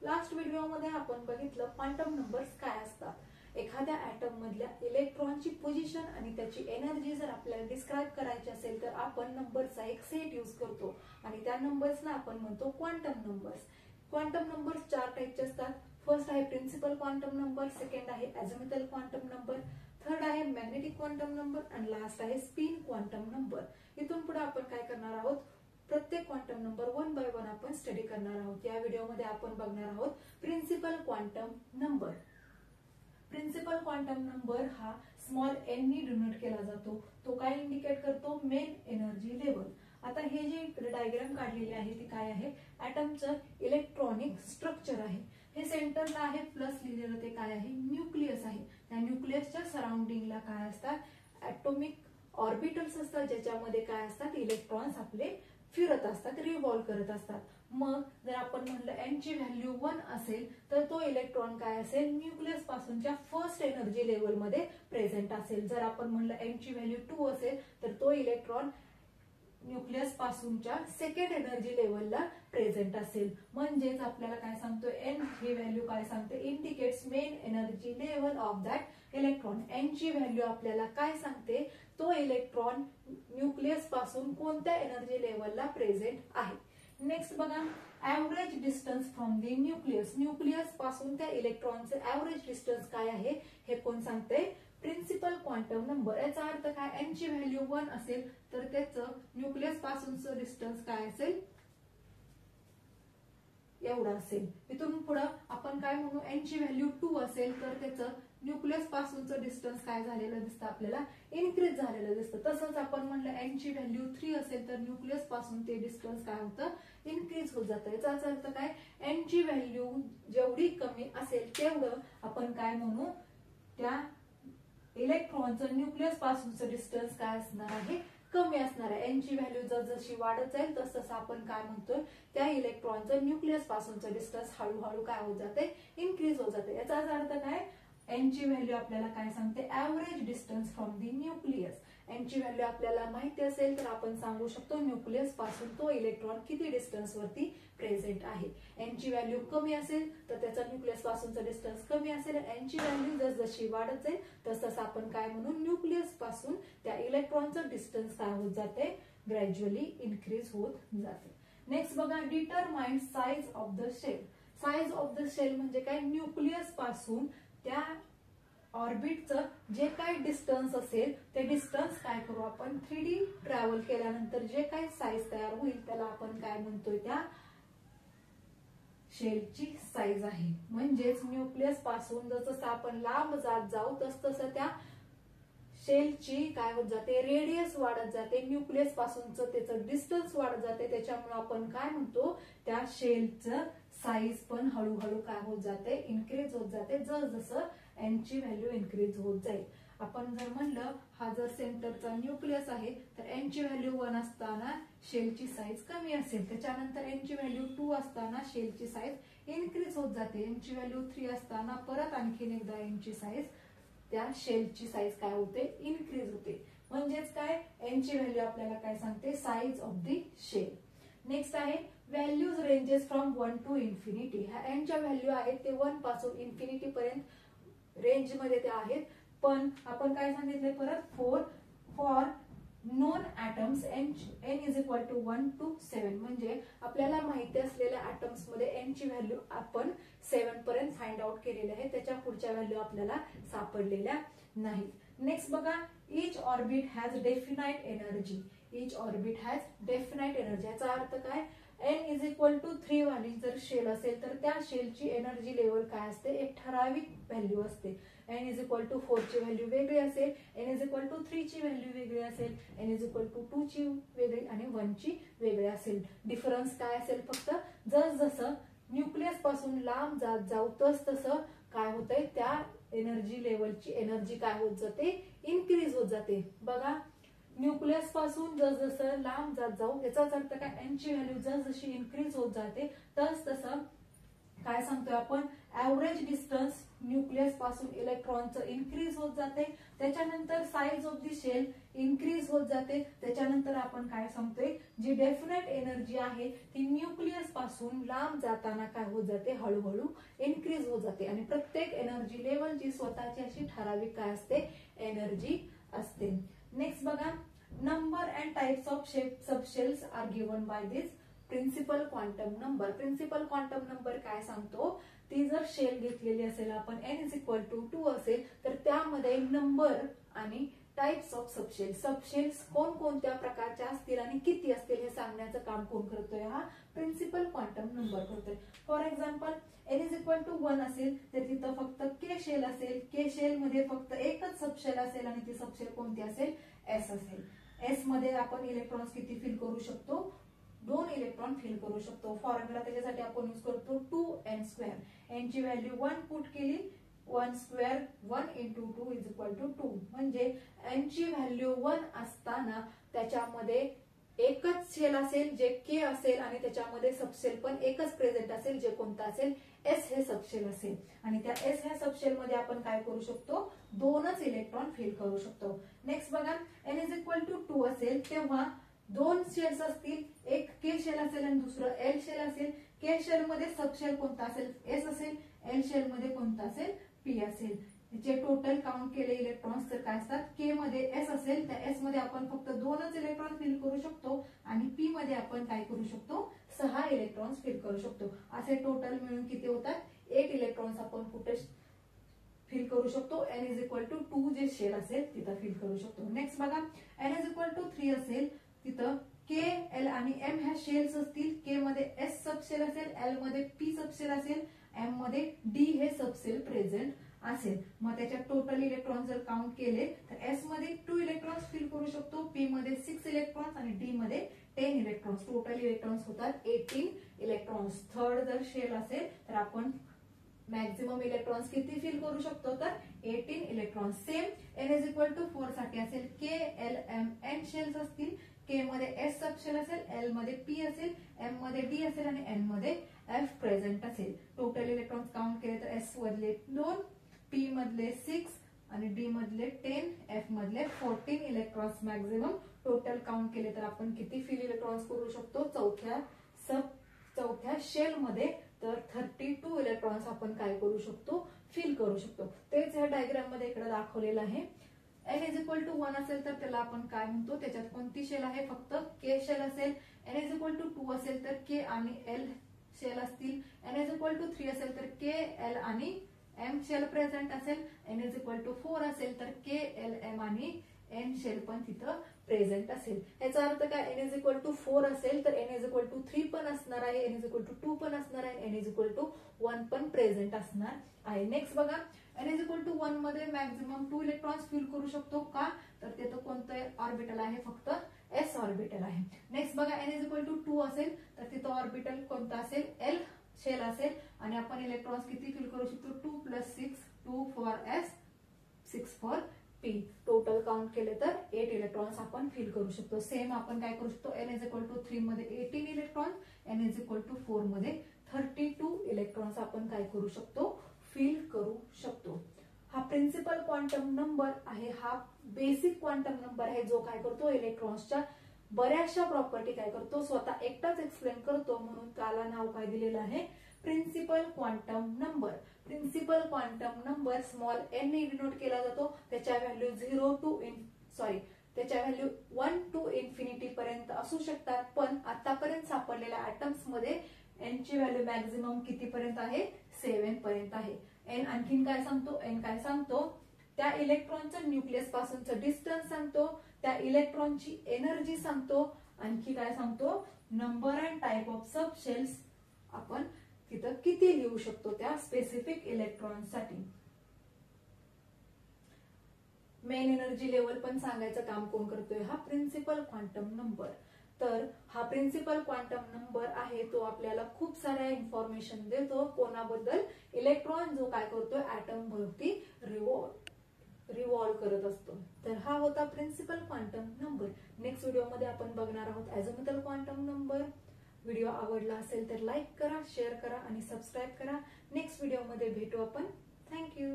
Last व्हिडिओमध्ये आपण बघितलं क्वांटम नंबर्स काय असतात। एखाद्या ऍटम मधल्या इलेक्ट्रॉनची पोझिशन आणि त्याची एनर्जी जर आपल्याला डिस्क्राइब करायची असेल तर आपण नंबरचा एक सेट यूज करतो आणि त्या नंबर्सना आपण म्हणतो क्वांटम नंबर्स। क्वांटम नंबर्स चार टाइपचे असतात। फर्स्ट आहे प्रिन्सिपल क्वांटम नंबर, सेकंड आहे अझिमुथल क्वांटम नंबर, थर्ड आहे मॅग्नेटिक क्वांटम नंबर आणि लास्ट आहे स्पिन क्वांटम नंबर। इथून पुढे आपण काय करणार आहोत, प्रत्येक quantum number one by one आपण स्टडी करणार आहोत। या व्हिडिओमध्ये आपण बघणार आहोत principal quantum number. Principal quantum number हा स्मॉल एन नी डिनोट केला जातो। तो काय इंडिकेट करतो, मेन एनर्जी लेवल। आता हे जे डायग्राम काढलेली आहे ती काय आहे, ऍटमचं इलेक्ट्रॉनिक स्ट्रक्चर आहे। हे सेंटरला आहे प्लस लिहिलेलं ते काय आहे, न्यूक्लियस आहे। त्या न्यूक्लियसच्या सराउंडिंगला काय असतात, ऍटॉमिक ऑर्बिटल्स असतात ज्याच्यामध्ये काय असतात, इलेक्ट्रॉन्स आपले फिरत असतात, रिव्हॉल्व करत असतात। मग जर आपण म्हणलं एन ची व्हॅल्यू 1 असेल तर तो इलेक्ट्रॉन काय असेल, न्यूक्लियस पासूनच्या फर्स्ट एनर्जी लेवल मध्ये प्रेझेंट असेल। जर आपण म्हणलं एन ची व्हॅल्यू 2 असेल तर तो इलेक्ट्रॉन न्यूक्लियस पासूनच्या सेकंड एनर्जी लेवलला प्रेझेंट असेल। म्हणजेच आपल्याला काय सांगतो, एन ही व्हॅल्यू काय सांगते, indicates main energy level of that electron. N ची व्हॅल्यू आपल्याला काय सांगते, तो इलेक्ट्रॉन न्यूक्लियस पासून कोणत्या एनर्जी लेवलला प्रेझेंट आहे। नेक्स्ट बघा, average distance from the nucleus. Nucleus पासून त्या इलेक्ट्रॉनचे ऍव्हरेज डिस्टन्स काय आहे हे कोण सांगते, प्रिन्सिपल क्वांटम नंबर। याचा अर्थ काय, एन ची व्हॅल्यू 1 असेल तर त्याचं न्यूक्लियस पासूनचं डिस्टन्स काय असेल, एवढा असेल। इथून पुढे आपण काय म्हणू, एन ची व्हॅल्यू 2 असेल तर त्याचं न्यूक्लियस पासूनचं डिस्टन्स काय झालेलं दिसतं, आपल्याला इन्क्रीज झालेलं दिसतं। तसंच आपण म्हणलं एन ची व्हॅल्यू 3 असेल तर न्यूक्लियस पासून ते डिस्टन्स काय होतं, इन्क्रीज होत जातं। याचा अर्थ काय, एन ची व्हॅल्यू जेवढी कमी असेल तेवढं आपण काय म्हणू, त्या इलेक्ट्रॉनचं न्यूक्लियस पासूनचं डिस्टन्स काय असणार आहे, कमी असणार आहे। एन ची व्हॅल्यू जसजशी वाढत जाईल तसं आपण काय म्हणतोय, त्या इलेक्ट्रॉनचं न्यूक्लियस पासूनचं डिस्टन्स हळूहळू काय होत जाते, इन्क्रीज होत जाते। याचा अर्थ काय, एन ची व्हॅल्यू आपल्याला काय सांगते, average distance from the nucleus. N ची व्हॅल्यू आपल्याला माहिती असेल तर आपण सांगू शकतो न्यूक्लियस पासून तो इलेक्ट्रॉन किती डिस्टन्स वरती प्रेझेंट आहे। एन ची व्हॅल्यू कमी असेल तर त्याचा न्यूक्लियस पासूनचा डिस्टन्स कमी असेल। एन ची व्हॅल्यू जसजशी वाढत जाईल तसं आपण काय म्हणू, न्यूक्लियस पासून त्या इलेक्ट्रॉनचं डिस्टन्स काय होत जाते, ग्रॅज्युअली इन्क्रीज होत जाते। नेक्स्ट बघा, determine size of the shell. Size of the shell म्हणजे काय, न्यूक्लियस पासून त्या ऑर्बिटचं जे काही डिस्टन्स असेल ते डिस्टन्स काय करू आपण, 3D ट्रॅव्हल केल्यानंतर जे काही साईज तयार होईल त्याला आपण काय म्हणतोय, त्या शेलची साईज आहे। म्हणजेच न्यूक्लियस पासून जसं आपण लांब जात जाऊ तसं त्या शेलची काय होत जाते, रेडियस वाढत जाते, न्यूक्लियस पासूनचं त्याचं डिस्टन्स वाढत जाते। त्याच्यामुळे आपण काय म्हणतो, त्या शेलचं साईज पण हळूहळू काय होत जाते, इन्क्रीज होत जाते जसं एन ची व्हॅल्यू इन्क्रीज होत जाईल। आपण जर म्हणलं हा जर सेंटरचा न्यूक्लियस आहे तर एन ची व्हॅल्यू 1 असताना शेलची साईज कमी असेल, त्याच्यानंतर एन ची व्हॅल्यू 2 असताना शेलची साईज इन्क्रीज होत जाते, एन ची व्हॅल्यू 3 असताना परत आणखीन एकदा एन ची साईज, त्या शेलची साईज काय होते, इन्क्रीज होते। म्हणजेच काय, एन ची व्हॅल्यू आपल्याला काय सांगते, size of the shell. Next आहे values ranges from 1 to infinity. ह्या एन च्या व्हॅल्यू आहेत ते 1 पासून इन्फिनिटी पर्यंत रेंज मध्ये ते आहेत। पण आपण काय सांगितले परत, for known atoms N is equal to 1 to 7। म्हणजे आपल्याला माहिती असलेल्या ऍटम्स मध्ये एन ची व्हॅल्यू आपण 7 पर्यंत फाइंड आउट केलेले आहे, त्याच्या पुढच्या व्हॅल्यू आपल्याला सापडलेल्या नाही। नेक्स्ट बघा, each orbit has definite energy. Each orbit has definite energy याचा अर्थ काय, एन इज इक्वल टू 3 वाली जर शेल असेल तर त्या शेलची एनर्जी लेवल काय असते, एक ठराविक व्हॅल्यू असते। एन इज इक्वल टू 4 ची व्हॅल्यू वेगळी असेल, एन इज इक्वल टू 3 ची व्हॅल्यू वेगळी असेल, एन इज इक्वल टू 2 ची वेगळी आणि 1 ची वेगळी असेल। डिफरन्स काय असेल, फक्त जसं न्यूक्लियस पासून लांब जात जाऊ तसं काय होतंय, त्या एनर्जी लेवलची एनर्जी काय होत जाते, इन्क्रीज होत जाते। बघा, न्यूक्लियस पासून जसं लांब जात जाऊ याचाच अर्थ काय, एन ची व्हॅल्यू जसजशी इन्क्रीज होत जाते तसं काय सांगतोय आपण, ऍव्हरेज डिस्टन्स न्यूक्लियस पासून पासून इलेक्ट्रॉनचं इन्क्रीज होत जाते, त्याच्यानंतर size of the shell increase होत जाते, त्याच्यानंतर आपण काय सांगतोय जी डेफिनेट एनर्जी आहे ती न्यूक्लियस पासून लांब जाताना काय होत जाते, हळूहळू इन्क्रीज होत जाते आणि प्रत्येक एनर्जी लेवलची स्वतःची अशी ठराविक काय असते, एनर्जी असते. नेक्स्ट बघा, number and types of subshells are given by this principal quantum number. Principal quantum number काय सांगतो, ती जर शेल घेतलेली असेल आपण n = 2 असेल तर त्यामध्ये नंबर आणि टाइप्स ऑफ सबशेल्स कोणकोणत्या प्रकारच्या असतील आणि किती असतील हे सांगण्याचं काम कोण करतोय, हा प्रिन्सिपल क्वांटम नंबर करतोय. फॉर एक्झाम्पल n = 1 असेल तर तिथं फक्त k शेल असेल, k शेल मध्ये फक्त एकच सबशेल असेल आणि ती सबशेल कोणती असेल, s असेल. s मध्ये आपण इलेक्ट्रॉन्स किती फिल करू शकतो, 2 इलेक्ट्रॉन फिल करू शकतो. फॉर्म्युला त्याच्यासाठी आपण यूज करतो 2n². n ची व्हॅल्यू 1 पुट केली, 1² 1 × 2 = 2. म्हणजे n ची व्हॅल्यू 1 असताना त्याच्यामध्ये एकच शेल असेल जे k असेल आणि त्याच्यामध्ये सबशेल पण एकच प्रेझेंट असेल जे कोणता असेल, s हे सबशेल असेल आणि त्या s ह्या सबशेल मध्ये आपण काय करू शकतो, 2च इलेक्ट्रॉन फिल करू शकतो. नेक्स्ट बघा, n = 2 असेल तेव्हा 2 शेल्स असतील, एक k शेल असेल आणि दुसरं l शेल असेल. k शेल मध्ये सबशेल कोणता असेल, s असेल, l शेल मध्ये कोणता असेल, p असेल. जे टोटल काउंट केले इलेक्ट्रॉन्स तर काय असतात, k मध्ये s असेल त्या s मध्ये आपण फक्त 2च इलेक्ट्रॉन फिल करू शकतो आणि p मध्ये आपण काय करू शकतो, 6 इलेक्ट्रॉन्स फिल करू शकतो. असे टोटल मिळून किती होतात, 8 इलेक्ट्रॉन्स आपण कुठे फिल करू शकतो, n = 2 जे शेल असेल तिथं फिल करू शकतो. नेक्स्ट बघा, n = 3 असेल तिथं k, l आणि m ह्या शेल्स असतील. k मध्ये s सबशेल असेल, l मध्ये p सबशेल असेल, m मध्ये d हे सबशेल प्रेझेंट असेल. मग त्याच्यात टोटल इलेक्ट्रॉन जर काउंट केले तर s मध्ये 2 इलेक्ट्रॉन्स फिल करू शकतो, p मध्ये 6 इलेक्ट्रॉन्स आणि d मध्ये 10 इलेक्ट्रॉन्स. टोटल इलेक्ट्रॉन्स होतात 18 इलेक्ट्रॉन्स. थर्ड जर शेल असेल तर आपण मॅक्झिमम इलेक्ट्रॉन्स किती फिल करू शकतो, तर 18 इलेक्ट्रॉन्स. सेम n = 4 साठी असेल, k, l, m, n shells असतील. k मध्ये s सबशेल असेल, l मध्ये p असेल, m मध्ये d असेल आणि n मध्ये f प्रेझेंट असेल. टोटल इलेक्ट्रॉन्स काउंट केले तर s मधले 2, p मधले 6 आणि d मधले 10, f मधले 14 इलेक्ट्रॉन्स मॅक्झिमम. टोटल काउंट केले तर आपण किती फिल इलेक्ट्रॉन्स करू शकतो, चौथ्या शेल मध्ये तर 32 इलेक्ट्रॉन्स आपण काय करू शकतो, फिल करू शकतो. तेच ह्या डायग्राम मध्ये इकडे दाखवलेलं आहे. n = 1 असेल तर त्याला आपण काय म्हणतो, त्याच्यात कोणती शेल आहे, फक्त k शेल असेल. n = 2 असेल तर k आणि l शेल असतील. n = 3 असेल तर k, l आणि m शेल प्रेझेंट असेल. n = 4 असेल तर k, l, m आणि n शेल पण तिथं प्रेझेंट असेल. याचा अर्थ काय, n = 4 असेल तर n = 3 पण असणार आहे, n = 2 पण असणार आहे, n = 1 पण प्रेझेंट असणार आहे. नेक्स्ट बघा, n = 1 मध्ये मॅक्झिमम 2 इलेक्ट्रॉन्स फिल करू शकतो का, तर तिथं कोणतं ऑर्बिटल आहे, फक्त s ऑर्बिटल आहे. नेक्स्ट बघा, n = 2 असेल तर तिथं ऑर्बिटल कोणता असेल, l शेल असेल आणि आपण इलेक्ट्रॉन्स किती फिल करू शकतो, 2 + 6, 2 for s, 6 for p. Total count केले तर 8 इलेक्ट्रॉन्स आपण फिल करू शकतो. सेम आपण काय करू शकतो, n = 3 मध्ये 18 इलेक्ट्रॉन्स, n = 4 मध्ये 32 इलेक्ट्रॉन्स आपण काय करू शकतो, फिल करू शकतो. हा प्रिन्सिपल क्वांटम नंबर आहे, हा बेसिक क्वांटम नंबर आहे जो काय करतो, इलेक्ट्रॉन्सच्या बऱ्याचशा प्रॉपर्टी काय करतो, स्वतः एकटाच एक्सप्लेन करतो. म्हणून त्याला नाव काय दिलेलं आहे, principal quantum number. Principal quantum number small n ने डिनोट केला जातो. त्याच्या व्हॅल्यू 1 to इन्फिनिटी पर्यंत असू शकतात, पण आतापर्यंत सापडलेल्या ऍटम्स मध्ये n ची व्हॅल्यू मॅक्झिमम किती पर्यंत आहे, 7 पर्यंत आहे. n आणखीन काय सांगतो, n काय सांगतो, त्या इलेक्ट्रॉनचं न्यूक्लियस पासूनचं डिस्टन्स सांगतो, त्या इलेक्ट्रॉनची एनर्जी सांगतो, आणखी काय सांगतो, number and type of subshells आपण तिथं किती लिहू शकतो त्या स्पेसिफिक इलेक्ट्रॉन साठी. मेन एनर्जी लेवल पण सांगायचं काम कोण करतोय, हा प्रिन्सिपल क्वांटम नंबर. तर हा प्रिन्सिपल क्वांटम नंबर आहे तो आपल्याला खूप साऱ्या इन्फॉर्मेशन देतो. कोणाबद्दल, इलेक्ट्रॉन जो काय करतोय ऍटम भोवती रिव्हॉल्व करत असतो. तर हा होता principal quantum number. Next video मध्ये आपण बघणार आहोत अझिमुथल क्वांटम नंबर. व्हिडिओ आवडला असेल तर लाईक करा, शेअर करा आणि सबस्क्राईब करा. नेक्स्ट व्हिडिओ मध्ये भेटू आपण. थँक्यू.